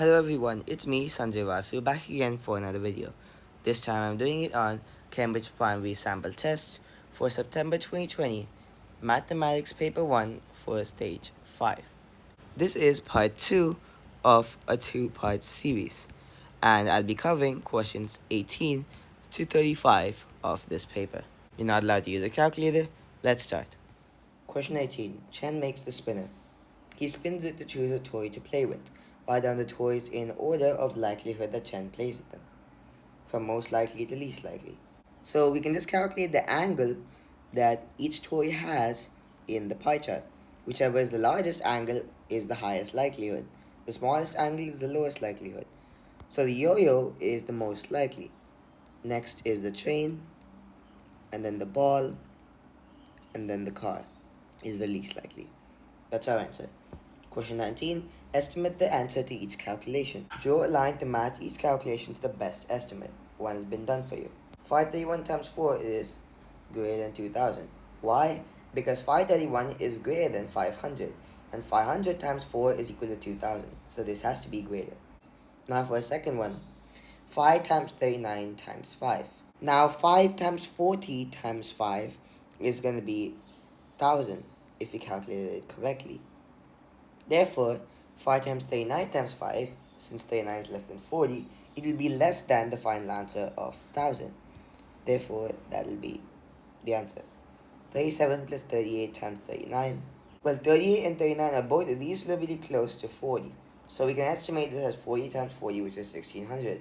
Hello everyone, it's me Sanjay Vasu back again for another video. This time I'm doing it on Cambridge Primary Sample Test for September 2020, Mathematics Paper 1 for Stage 5. This is part 2 of a two-part series, and I'll be covering questions 18 to 35 of this paper. You're not allowed to use a calculator. Let's start. Question 18. Chen makes the spinner. He spins it to choose a toy to play with. Write down the toys in order of likelihood that Chen plays with them, from most likely to least likely. So we can just calculate the angle that each toy has in the pie chart. Whichever is the largest angle is the highest likelihood. The smallest angle is the lowest likelihood. So the yo-yo is the most likely. Next is the train, and then the ball, and then the car is the least likely. That's our answer. Question 19. Estimate the answer to each calculation. Draw a line to match each calculation to the best estimate. One has been done for you. 531 times 4 is greater than 2000. Why? Because 531 is greater than 500, and 500 times 4 is equal to 2000. So this has to be greater. Now for a second one. 5 times 39 times 5. Now 5 times 40 times 5 is going to be 1000 if we calculate it correctly. Therefore, 5 times 39 times 5, since 39 is less than 40, it will be less than the final answer of 1000. Therefore, that will be the answer. 37 plus 38 times 39. Well, 38 and 39 are both reasonably close to 40. So we can estimate this as 40 times 40, which is 1600.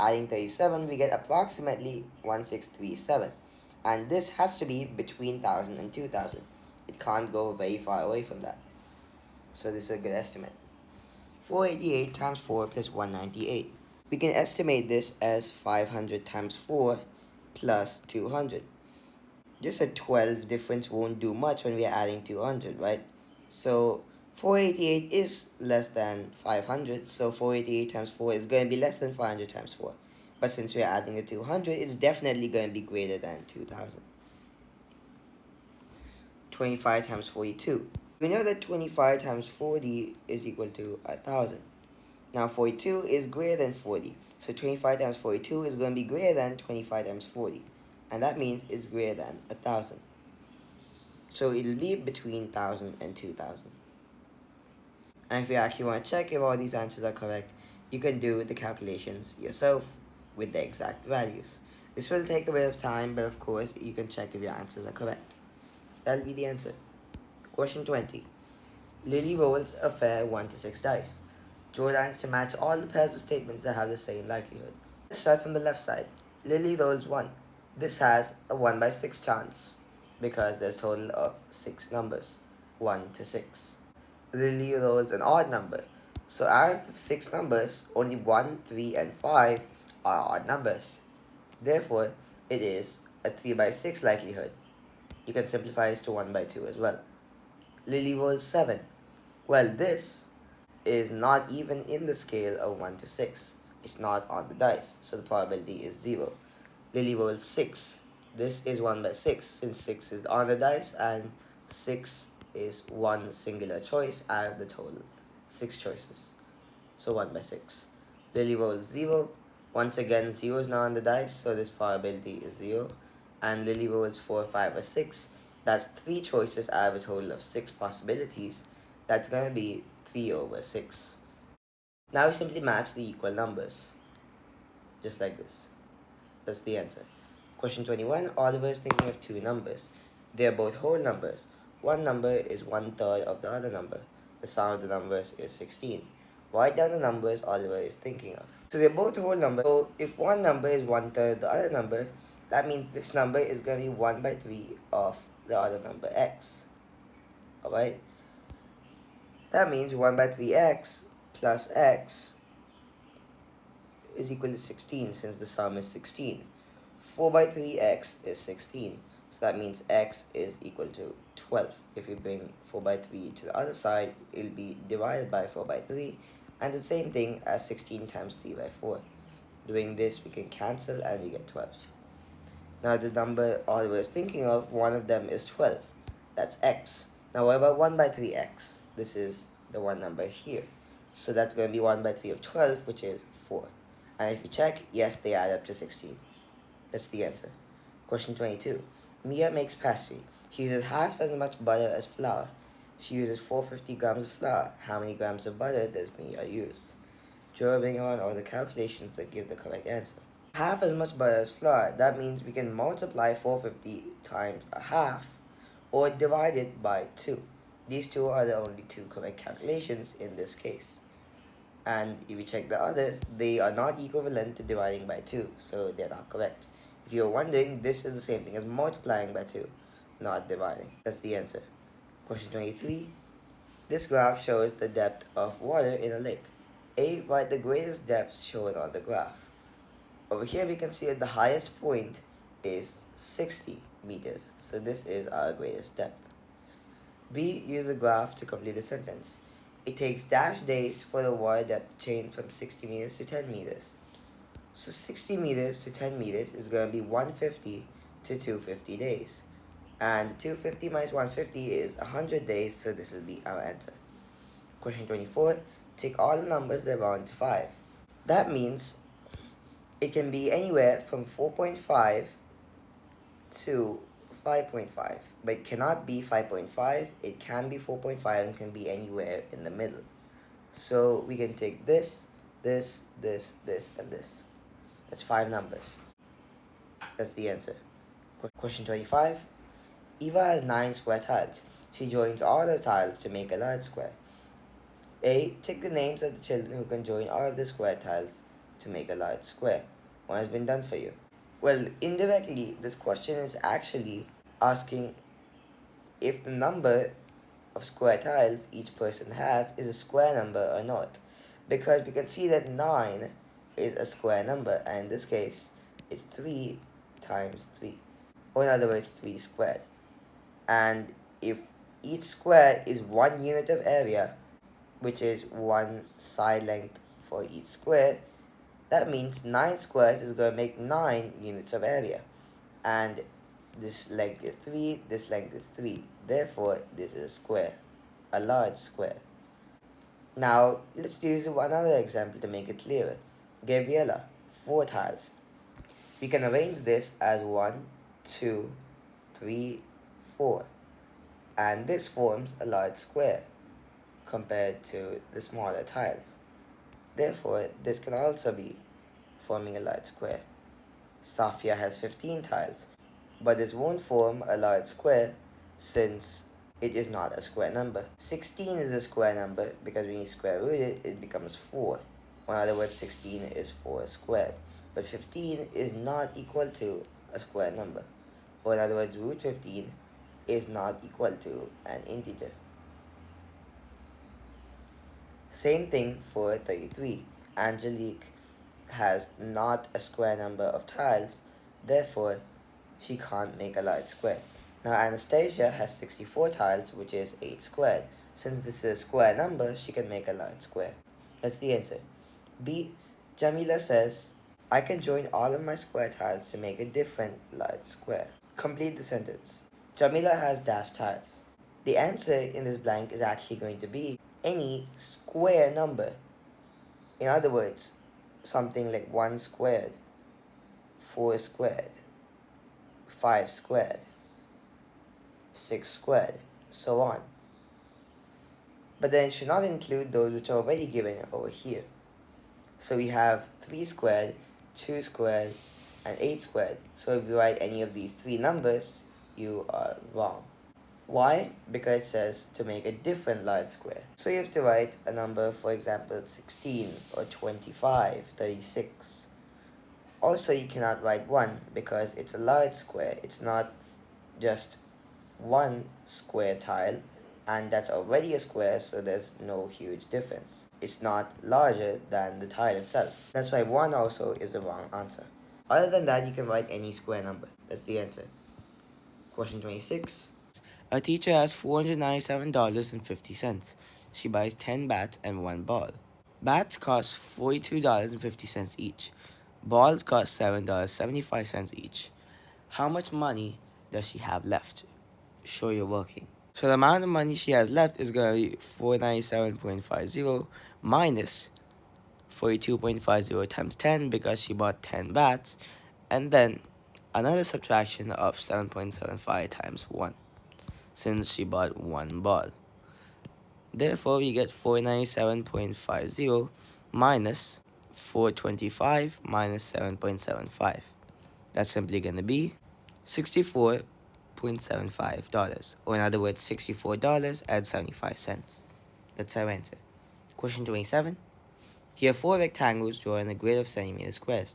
Adding 37, we get approximately 1637. And this has to be between 1000 and 2000. It can't go very far away from that. So this is a good estimate. 488 times 4 plus 198. We can estimate this as 500 times 4 plus 200. Just a 12 difference won't do much when we are adding 200, right? So 488 is less than 500, so 488 times 4 is going to be less than 500 times 4. But since we are adding the 200, it's definitely going to be greater than 2000. 25 times 42. We know that 25 times 40 is equal to 1000. Now 42 is greater than 40. So 25 times 42 is going to be greater than 25 times 40. And that means it's greater than 1000. So it'll be between 1000 and 2000. And if you actually want to check if all these answers are correct, you can do the calculations yourself with the exact values. This will take a bit of time, but of course you can check if your answers are correct. That'll be the answer. Question 20. Lily rolls a fair 1 to 6 dice. Draw lines to match all the pairs of statements that have the same likelihood. Let's start from the left side. Lily rolls 1. This has a 1 by 6 chance because there's a total of 6 numbers, 1 to 6. Lily rolls an odd number. So out of 6 numbers, only 1, 3, and 5 are odd numbers. Therefore, it is a 3 by 6 likelihood. You can simplify this to 1 by 2 as well. Lily rolls 7. Well, this is not even in the scale of 1 to 6. It's not on the dice, so the probability is 0. Lily rolls 6. This is 1 by 6, since 6 is on the dice, and 6 is one singular choice out of the total 6 choices. So 1 by 6. Lily rolls 0. Once again, 0 is not on the dice, so this probability is 0. And Lily rolls 4, 5, or 6. That's 3 choices out of a total of 6 possibilities. That's going to be 3 over 6. Now we simply match the equal numbers. Just like this. That's the answer. Question 21. Oliver is thinking of 2 numbers. They are both whole numbers. One number is 1/3 of the other number. The sum of the numbers is 16. Write down the numbers Oliver is thinking of. So they're both whole numbers. So if one number is 1/3 of the other number, that means this number is going to be 1 by 3 of the other number x. Alright? That means 1 by 3x plus x is equal to 16, since the sum is 16. 4 by 3x is 16. So that means x is equal to 12. If you bring 4 by 3 to the other side, it will be divided by 4 by 3. And the same thing as 16 times 3 by 4. Doing this, we can cancel and we get 12. Now the number Oliver is thinking of, one of them is 12. That's x. Now what about 1 by 3x? This is the one number here. So that's going to be 1 by 3 of 12, which is 4. And if you check, yes, they add up to 16. That's the answer. Question 22. Mia makes pastry. She uses half as much butter as flour. She uses 450 grams of flour. How many grams of butter does Mia use? Drawing on all the calculations that give the correct answer. Half as much butter as flour. That means we can multiply 450 times a half or divide it by 2. These two are the only two correct calculations in this case. And if you check the others, they are not equivalent to dividing by 2, so they're not correct. If you're wondering, this is the same thing as multiplying by 2, not dividing. That's the answer. Question 23. This graph shows the depth of water in a lake. A, write the greatest depth shown on the graph. Over here we can see that the highest point is 60 meters, so this is our greatest depth. B, use the graph to complete the sentence. It takes dash days for the water depth to change from 60 meters to 10 meters. So 60 meters to 10 meters is going to be 150 to 250 days. And 250 minus 150 is 100 days, so this will be our answer. Question 24. Take all the numbers that round to 5. That means it can be anywhere from 4.5 to 5.5, but it cannot be 5.5, it can be 4.5, and can be anywhere in the middle. So we can take this, this, this, this, and this. That's 5 numbers. That's the answer. Question 25. Eva has 9 square tiles. She joins all the tiles to make a large square. A. Take the names of the children who can join all of the square tiles to make a large square. One has been done for you. Well, indirectly, this question is actually asking if the number of square tiles each person has is a square number or not. Because we can see that 9 is a square number, and in this case, it's 3 times 3. Or in other words, 3 squared. And if each square is 1 unit of area, which is 1 side length for each square, that means 9 squares is going to make 9 units of area. And this length is 3, this length is 3. Therefore, this is a square, a large square. Now, let's use another example to make it clearer. Gabriella, 4 tiles. We can arrange this as 1, 2, 3, 4. And this forms a large square compared to the smaller tiles. Therefore, this can also be forming a large square. Safia has 15 tiles, but this won't form a large square since it is not a square number. 16 is a square number because when you square root it, it becomes 4. In other words, 16 is 4 squared. But 15 is not equal to a square number. Or in other words, root 15 is not equal to an integer. Same thing for 33. Angelique has not a square number of tiles, therefore she can't make a large square. Now Anastasia has 64 tiles, which is 8 squared. Since this is a square number, she can make a large square. That's the answer. B. Jamila says, I can join all of my square tiles to make a different large square. Complete the sentence. Jamila has dash tiles. The answer in this blank is actually going to be any square number. In other words, something like 1 squared, 4 squared, 5 squared, 6 squared, so on. But then it should not include those which are already given over here. So we have 3 squared, 2 squared, and 8 squared. So if you write any of these 3 numbers, you are wrong. Why? Because it says to make a different large square. So you have to write a number, for example, 16 or 25, 36. Also, you cannot write 1 because it's a large square. It's not just 1 square tile, and that's already a square, so there's no huge difference. It's not larger than the tile itself. That's why 1 also is the wrong answer. Other than that, you can write any square number. That's the answer. Question 26. A teacher has $497.50. She buys 10 bats and 1 ball. Bats cost $42.50 each. Balls cost $7.75 each. How much money does she have left? Show you're working. So the amount of money she has left is going to be $497.50 minus 42.50 times 10 because she bought 10 bats, and then another subtraction of 7.75 times 1 since she bought one ball. Therefore, we get 497.50 minus 425 minus 7.75. That's simply going to be $64.75, or in other words, $64.75. That's our answer. Question 27. Here are four rectangles drawn in a grid of centimeters squared.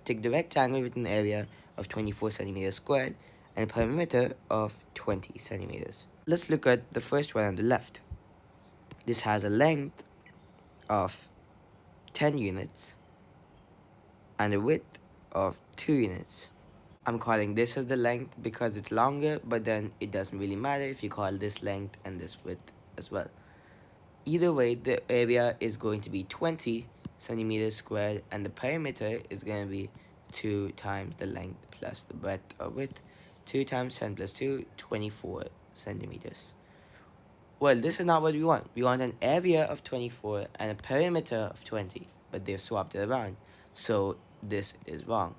Take the rectangle with an area of 24 centimeters squared and a perimeter of 20 centimeters. Let's look at the first one on the left. This has a length of 10 units and a width of 2 units. I'm calling this as the length because it's longer, but then it doesn't really matter if you call this length and this width as well. Either way, the area is going to be 20 centimeters squared, and the perimeter is going to be 2 times the length plus the breadth or width. 2 times 10 plus 2, 24 centimeters. Well, this is not what we want. We want an area of 24 and a perimeter of 20, but they've swapped it around, so this is wrong.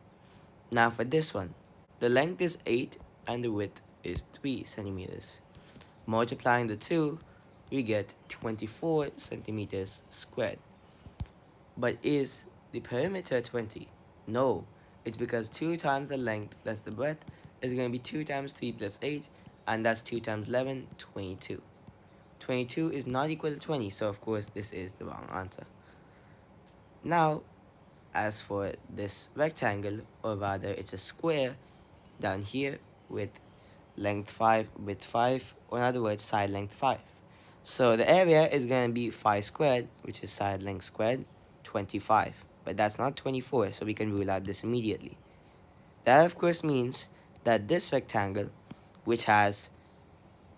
Now for this one, the length is 8 and the width is 3 centimeters. Multiplying the two, we get 24 centimeters squared. But is the perimeter 20? No, it's because 2 times the length plus the breadth is going to be 2 times 3 plus 8, and that's 2 times 11, 22. 22 is not equal to 20, so of course this is the wrong answer. Now, as for this rectangle, or rather it's a square down here with length 5, width 5, or in other words, side length 5. So the area is going to be 5 squared, which is side length squared, 25. But that's not 24, so we can rule out this immediately. That of course means that this rectangle, which has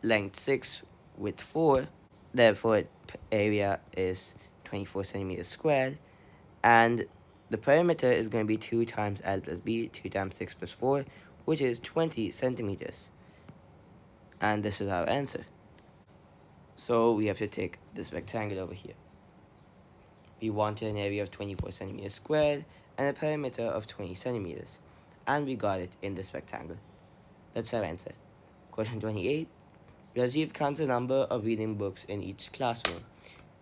length 6, width 4, therefore area is 24 centimeters squared, and the perimeter is going to be 2 times L plus B, 2 times 6 plus 4, which is 20 centimeters. And this is our answer. So we have to take this rectangle over here. We wanted an area of 24 centimeters squared and a perimeter of 20 centimeters. And we got it in this rectangle. That's our answer. Question 28. Rajiv counts the number of reading books in each classroom.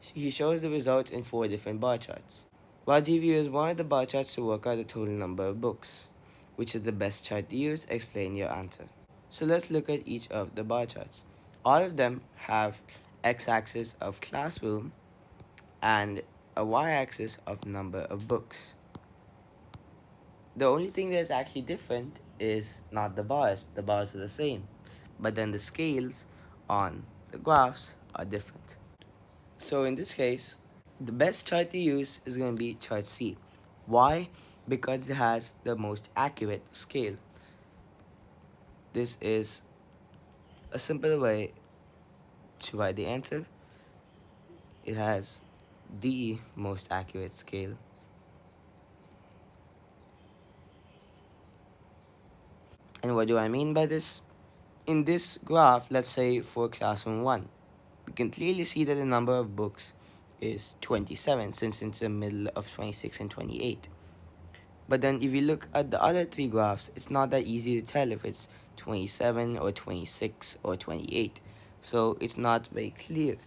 He shows the results in 4 different bar charts. Rajiv uses one of the bar charts to work out the total number of books. Which is the best chart to use? Explain your answer. So let's look at each of the bar charts. All of them have x-axis of classroom and a y-axis of number of books. The only thing that's actually different is not the bars. The bars are the same, but then the scales on the graphs are different. So in this case, the best chart to use is going to be chart C. Why? Because it has the most accurate scale. This is a simple way to write the answer. It has the most accurate scale. And what do I mean by this? In this graph, let's say for classroom 1, we can clearly see that the number of books is 27 since it's in the middle of 26 and 28. But then if you look at the other 3 graphs, it's not that easy to tell if it's 27 or 26 or 28. So it's not very clear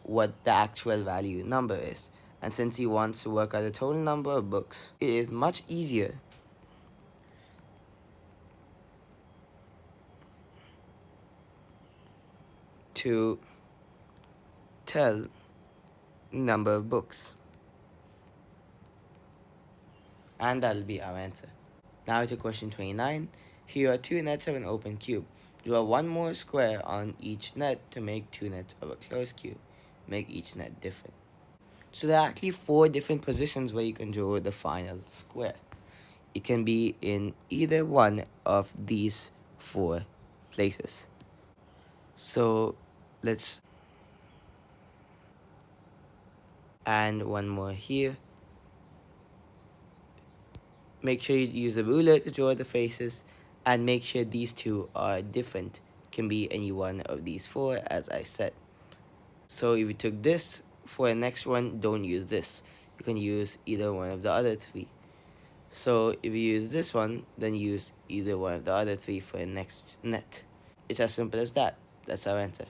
what the actual value number is. And since he wants to work out the total number of books, it is much easier to tell the number of books. And that'll be our answer. Now to question 29. Here are 2 nets of an open cube. Draw 1 more square on each net to make 2 nets of a closed cube. Make each net different. So there are actually 4 different positions where you can draw the final square. It can be in either one of these 4 places. So let's add one more here. Make sure you use a ruler to draw the faces, and make sure these 2 are different. Can be any one of these 4, as I said. So if we took this for the next one, don't use this. You can use either one of the other three. So if you use this one, then use either one of the other three for the next net. It's as simple as that. That's our answer.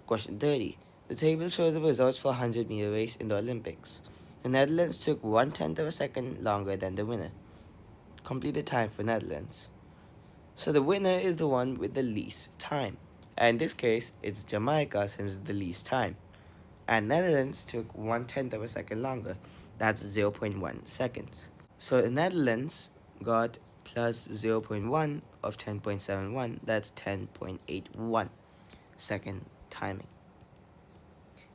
Question 30. The table shows the results for 100-meter race in the Olympics. The Netherlands took 1/10 of a second longer than the winner. Complete the time for Netherlands. So the winner is the one with the least time. And in this case, it's Jamaica since it's the least time. And Netherlands took 1/10 of a second longer. That's 0.1 seconds. So the Netherlands got plus 0.1 of 10.71. That's 10.81 second timing.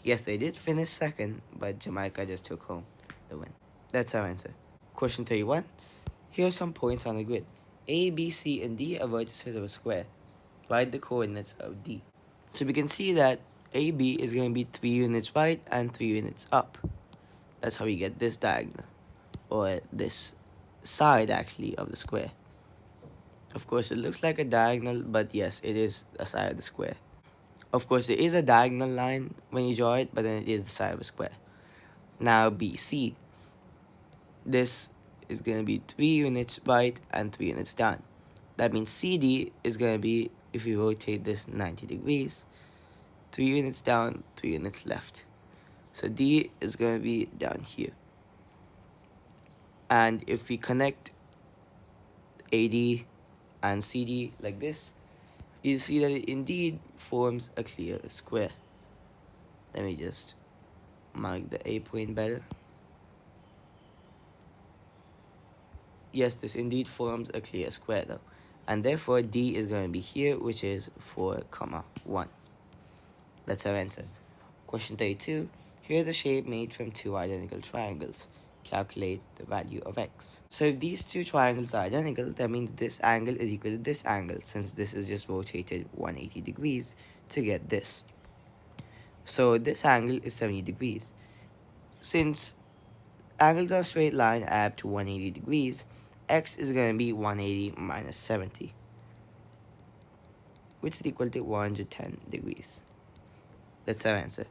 Yes, they did finish second, but Jamaica just took home the win. That's our answer. Question 31. Here are some points on the grid. A, B, C, and D are vertices of a square. Write the coordinates of D. So we can see that AB is going to be 3 units right and 3 units up. That's how we get this diagonal, or this side actually of the square. Of course, it looks like a diagonal, but yes, it is a side of the square. Of course, there is a diagonal line when you draw it, but then it is the side of a square. Now BC. This is going to be 3 units right and 3 units down. That means CD is going to be, if we rotate this 90 degrees, 3 units down, 3 units left. So D is going to be down here. And if we connect AD and CD like this, you see that it indeed forms a clear square. Let me just mark the A point better. Yes, this indeed forms a clear square though. And therefore D is going to be here, which is 4, 1. That's our answer. Question 32. Here is the shape made from 2 identical triangles. Calculate the value of x. So if these 2 triangles are identical, that means this angle is equal to this angle, since this is just rotated 180 degrees to get this. So this angle is 70 degrees. Since angles on a straight line add up to 180 degrees, x is going to be 180 minus 70, which is equal to 110 degrees. That's our answer.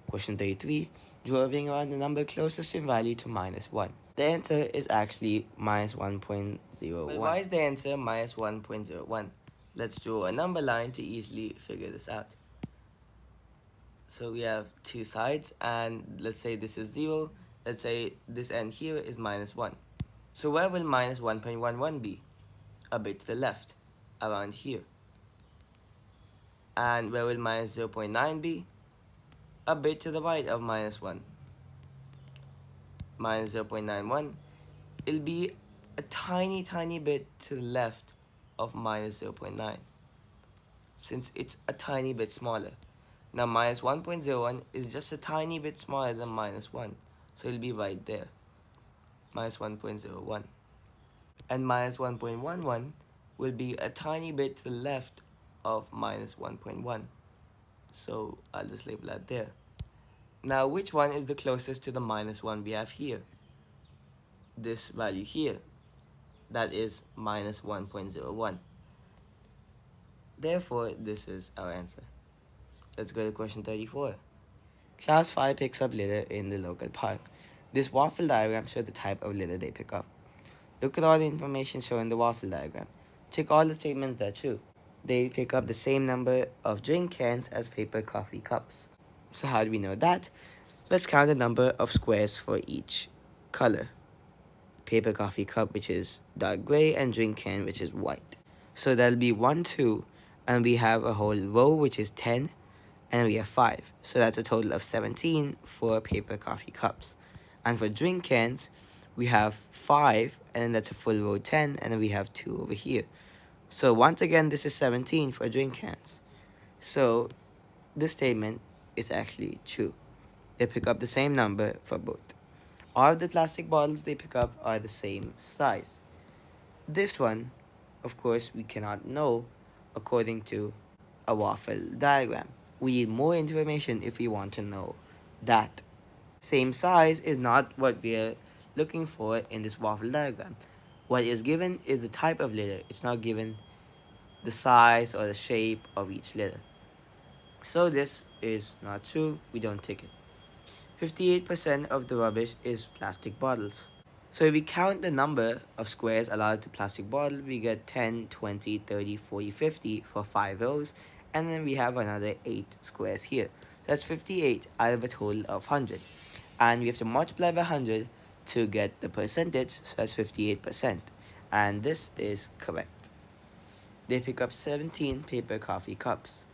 Question 33. Draw a ring around the number closest in value to minus 1. The answer is actually minus 1.01. But why is the answer minus 1.01? Let's draw a number line to easily figure this out. So we have 2 sides, and let's say this is 0. Let's say this end here is minus 1. So where will minus 1.11 be? A bit to the left, around here. And where will minus 0.9 be? A bit to the right of minus 1. Minus 0.91. It'll be a tiny bit to the left of minus 0.9, since it's a tiny bit smaller. Now minus 1.01 is just a tiny bit smaller than minus 1, so it'll be right there. Minus 1.01. And minus 1.11 will be a tiny bit to the left of minus 1.1. So I'll just label that there. Now which one is the closest to the minus 1 we have here? This value here. That is minus 1.01. Therefore, this is our answer. Let's go to question 34. Class 5 picks up litter in the local park. This waffle diagram shows the type of litter they pick up. Look at all the information shown in the waffle diagram. Check all the statements that are true. They pick up the same number of drink cans as paper coffee cups. So how do we know that? Let's count the number of squares for each color. Paper coffee cup, which is dark gray, and drink can, which is white. So that'll be 1, 2, and we have a whole row, which is 10, and we have 5. So that's a total of 17 for paper coffee cups. And for drink cans, we have 5, and then that's a full row 10, and then we have 2 over here. So once again, this is 17 for drink cans. So this statement is actually true. They pick up the same number for both. All of the plastic bottles they pick up are the same size. This one, of course, we cannot know according to a waffle diagram. We need more information if we want to know that. Same size is not what we are looking for in this waffle diagram. What is given is the type of litter. It's not given the size or the shape of each litter. So this is not true. We don't tick it. 58% of the rubbish is plastic bottles. So if we count the number of squares allowed to plastic bottle, we get 10, 20, 30, 40, 50 for 5 rows, and then we have another 8 squares here. That's 58 out of a total of 100. And we have to multiply by 100 to get the percentage, so that's 58%. And this is correct. They pick up 17 paper coffee cups.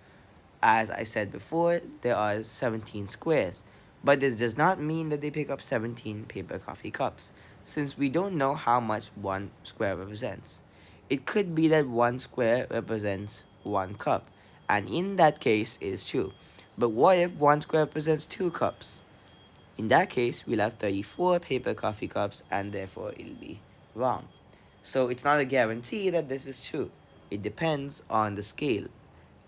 As I said before, there are 17 squares, but this does not mean that they pick up 17 paper coffee cups, since we don't know how much one square represents. It could be that one square represents one cup, and in that case it is true. But what if one square represents 2 cups? In that case, we'll have 34 paper coffee cups, and therefore it'll be wrong. So it's not a guarantee that this is true. It depends on the scale,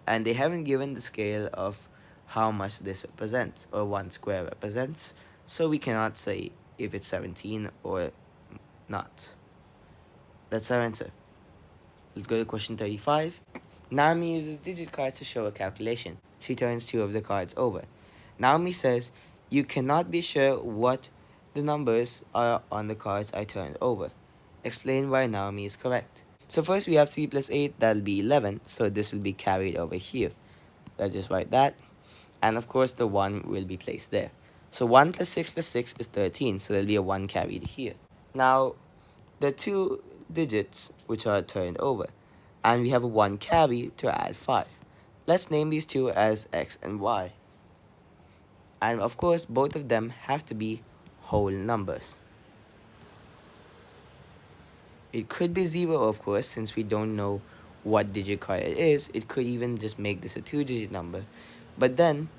and they haven't given the scale of how much this represents or one square represents, so we cannot say if it's 17 or not. That's our answer. Let's go to question 35. Naomi uses digit cards to show a calculation. She turns 2 of the cards over. Naomi says, "You cannot be sure what the numbers are on the cards I turned over." Explain why Naomi is correct. So first we have 3 plus 8, that'll be 11, so this will be carried over here. Let's just write that. And of course the 1 will be placed there. So 1 plus 6 plus 6 is 13, so there'll be a 1 carried here. Now, the 2 digits which are turned over, and we have a 1 carry to add 5. Let's name these two as x and y. And of course, both of them have to be whole numbers. It could be 0, of course, since we don't know what digit card it is. It could even just make this a 2-digit number. But then,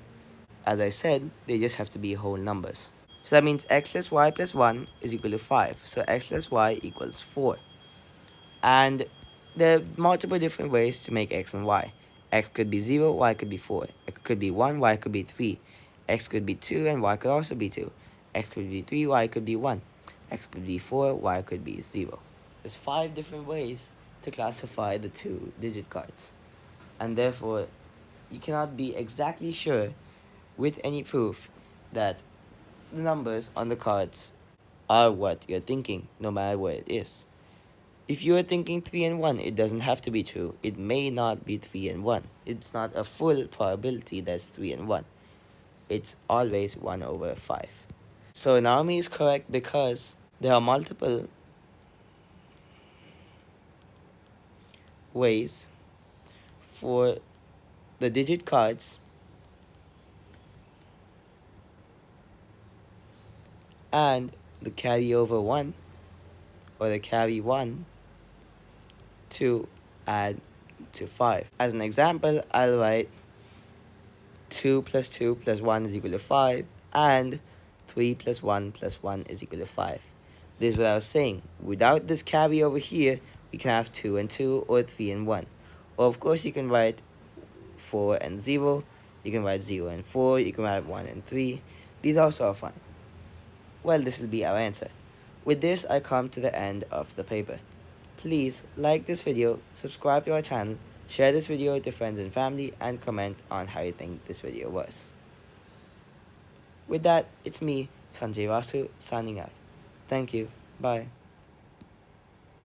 as I said, they just have to be whole numbers. So that means x plus y plus 1 is equal to 5. So x plus y equals 4. And there are multiple different ways to make x and y. X could be 0, y could be 4. X could be 1, y could be 3. X could be 2, and y could also be 2. X could be 3, y could be 1. X could be 4, y could be 0. There's 5 different ways to classify the 2-digit cards. And therefore, you cannot be exactly sure with any proof that the numbers on the cards are what you're thinking, no matter what it is. If you are thinking 3 and 1, it doesn't have to be true. It may not be 3 and 1. It's not a full probability that's 3 and 1. It's always 1 over 5. So Naomi is correct because there are multiple ways for the digit cards and the carryover 1 or the carry 1 to add to 5. As an example, I'll write 2 plus 2 plus 1 is equal to 5, and 3 plus 1 plus 1 is equal to 5. This is what I was saying. Without this carry over here, we can have 2 and 2 or 3 and 1. Or of course you can write 4 and 0, you can write 0 and 4, you can write 1 and 3. These also are fine. Well, this will be our answer. With this, I come to the end of the paper. Please like this video, subscribe to our channel, share this video with your friends and family, and comment on how you think this video was. With that, it's me, Sanjay Vasu, signing out. Thank you. Bye.